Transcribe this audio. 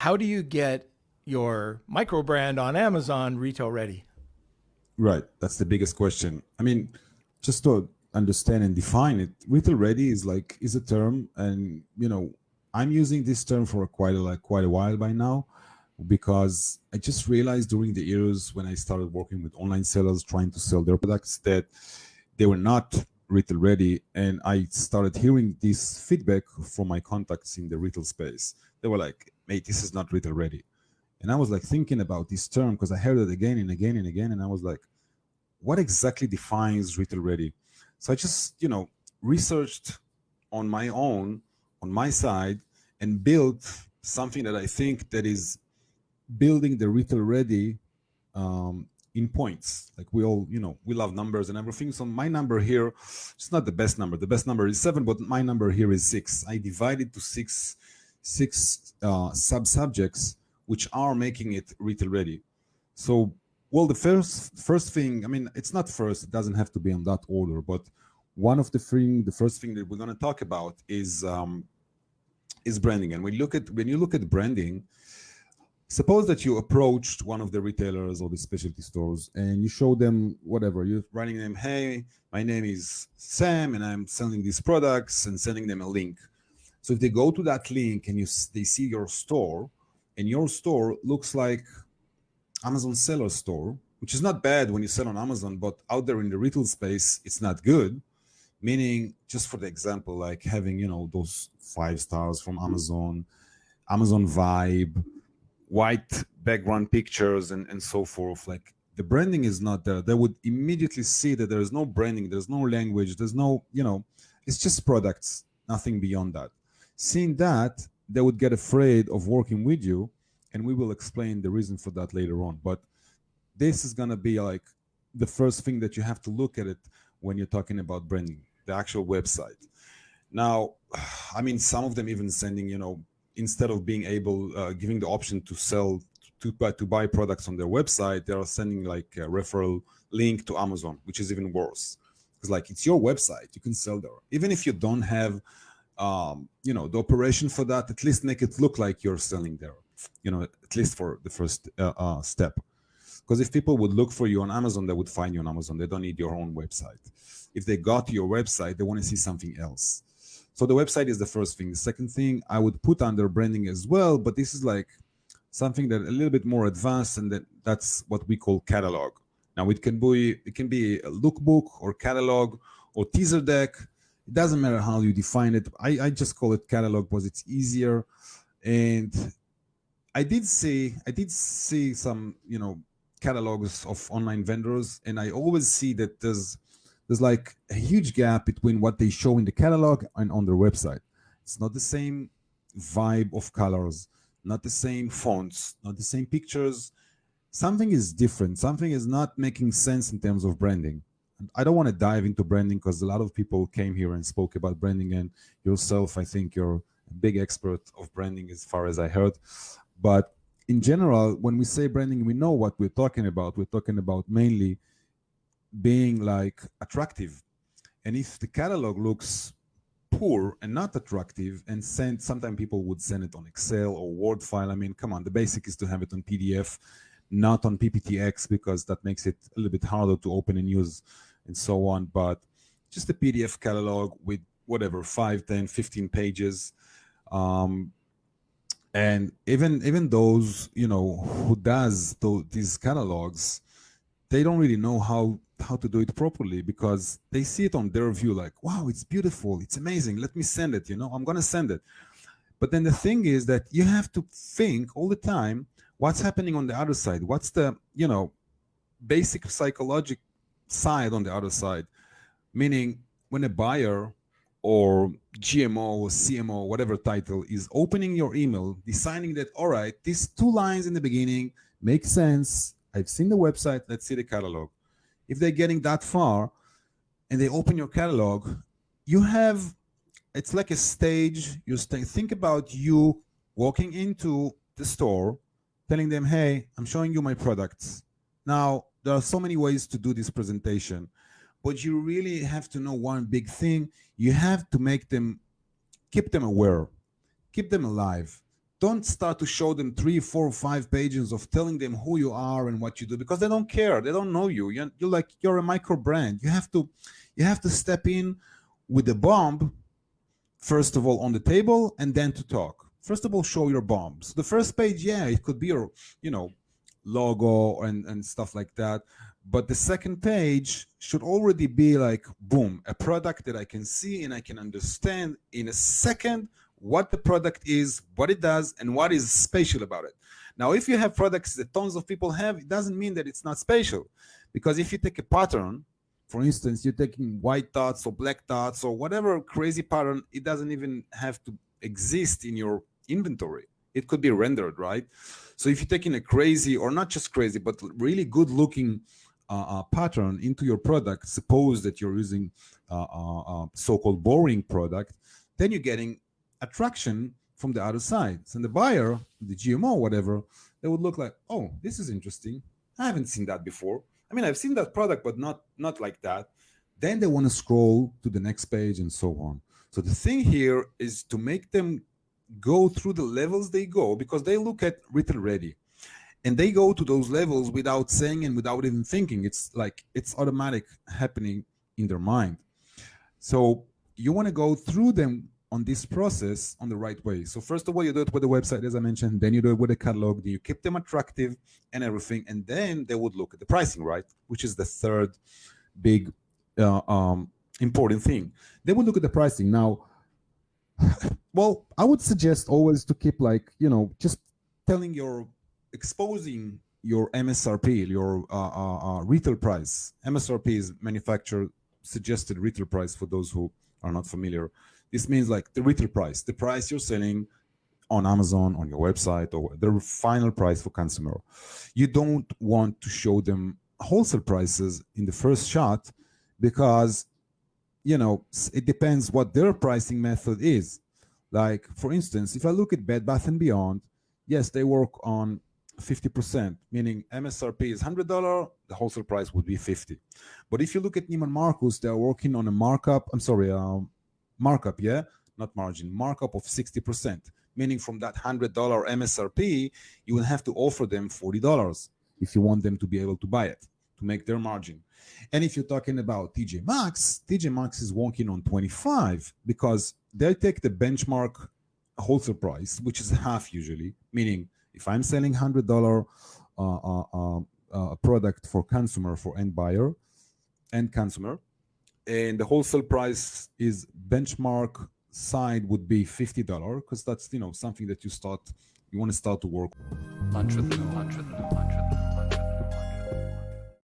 How do you get your microbrand on Amazon Rito ready? Right. That's the biggest question. I mean, just to understand and define it, retail ready is a term, and I'm using this term for quite a while by now, because I just realized during the years when I started working with online sellers trying to sell their products that they were not retail ready, and I started hearing this feedback from my contacts in the retail space. They were like, "Mate, this is not retail ready." And I was like thinking about this term because I heard it again and again and again, and I was like, what exactly defines retail ready? So I just, researched on my own, on my side, and built something that I think that is building the retail ready in points. Like we all, we love numbers and everything. So my number here, it's not the best number. The best number is 7, but my number here is 6. I divided to six sub-subjects which are making it retail ready. So, well, the first thing, I mean, it's not first, it doesn't have to be in that order, but the first thing that we're going to talk about is branding. And when you look at branding, suppose that you approached one of the retailers or the specialty stores and you show them whatever, you're writing them, "Hey, my name is Sam and I'm selling these products," and sending them a link. So if they go to that link and they see your store, and your store looks like Amazon seller store, which is not bad when you sell on Amazon, but out there in the retail space, it's not good. Meaning, just for the example, like having, those 5 stars from Amazon vibe, white background pictures, and so forth. Like the branding is not there. They would immediately see that there is no branding, there's no language, there's no, it's just products, nothing beyond that. Seeing that, they would get afraid of working with you, and we will explain the reason for that later on. But this is going to be like the first thing that you have to look at it when you're talking about branding, the actual website. Now, I mean, some of them even sending, instead of being able, giving the option to sell, to buy products on their website, they are sending like a referral link to Amazon, which is even worse. Because like, it's your website, you can sell there. Even if you don't have the operation for that, at least make it look like you're selling there, at least for the first step. Because if people would look for you on Amazon, they would find you on Amazon. They don't need your own website. If they got to your website, they want to see something else. So the website is the first thing. The second thing I would put under branding as well, but this is like something that a little bit more advanced, and that's what we call catalog. Now it can be a lookbook or catalog or teaser deck. It doesn't matter how you define it. I just call it catalog because it's easier. And I did see some, catalogs of online vendors, and I always see that there's like a huge gap between what they show in the catalog and on their website. It's not the same vibe of colors, not the same fonts, not the same pictures. Something is different. Something is not making sense in terms of branding. I don't want to dive into branding because a lot of people came here and spoke about branding, and yourself, I think you're a big expert of branding as far as I heard. But in general, when we say branding, we know what we're talking about. We're talking about mainly being like attractive. And if the catalog looks poor and not attractive, and sometimes people would send it on Excel or Word file. I mean, come on, the basic is to have it on PDF, not on PPTX, because that makes it a little bit harder to open and use and so on. But just a PDF catalog with whatever, 5, 10, 15 pages. And even those, who does these catalogs, they don't really know how to do it properly, because they see it on their view like, wow, it's beautiful, it's amazing, let me send it, I'm going to send it. But then the thing is that you have to think all the time, what's happening on the other side? What's the, basic psychological side on the other side? Meaning when a buyer or GMO or CMO, whatever title, is opening your email, deciding that, all right, these 2 lines in the beginning make sense. I've seen the website, let's see the catalog. If they're getting that far and they open your catalog, it's like a stage. Think about you walking into the store, telling them, hey, I'm showing you my products. Now, there are so many ways to do this presentation, but you really have to know one big thing. You have to make them keep them aware, keep them alive. Don't start to show them 3, 4, 5 pages of telling them who you are and what you do, because they don't care. They don't know you. You're a micro brand. You have to step in with the bomb, first of all, on the table, and then to talk. First of all, show your bombs. The first page, yeah, it could be your, logo and stuff like that. But the second page should already be like, boom, a product that I can see and I can understand in a second what the product is, what it does, and what is special about it. Now, if you have products that tons of people have, it doesn't mean that it's not special. Because if you take a pattern, for instance, you're taking white dots or black dots or whatever crazy pattern, it doesn't even have to exist in your inventory. It could be rendered, right? So if you're taking a crazy, or not just crazy, but really good looking pattern into your product, suppose that you're using a so-called boring product, then you're getting attraction from the other side. And the buyer, the GMO, whatever, they would look like, oh, this is interesting. I haven't seen that before. I mean, I've seen that product, but not like that. Then they want to scroll to the next page and so on. So the thing here is to make them go through the levels they go, because they look at retail ready and they go to those levels without saying and without even thinking. It's like it's automatic happening in their mind. So you want to go through them on this process on the right way. So first of all, you do it with the website, as I mentioned, then you do it with the catalog, then you keep them attractive and everything, and then they would look at the pricing, right? Which is the third big important thing. They would look at the pricing. Now, well, I would suggest always to keep just telling exposing your MSRP, your retail price. MSRP is manufacturer suggested retail price for those who are not familiar. This means like the retail price, the price you're selling on Amazon, on your website, or the final price for consumer. You don't want to show them wholesale prices in the first shot, because it depends what their pricing method is. Like, for instance, if I look at Bed Bath & Beyond, yes, they work on 50%, meaning MSRP is $100, the wholesale price would be $50. But if you look at Neiman Marcus, they're working on a markup, markup, yeah, not margin, markup of 60%, meaning from that $100 MSRP, you will have to offer them $40 if you want them to be able to buy it, to make their margin. And if you're talking about TJ Maxx is working on 25, because they take the benchmark wholesale price, which is half usually, meaning if I'm selling $100 product for consumer, for end buyer and consumer, and the wholesale price is benchmark side would be $50, because that's something that you want to start to work.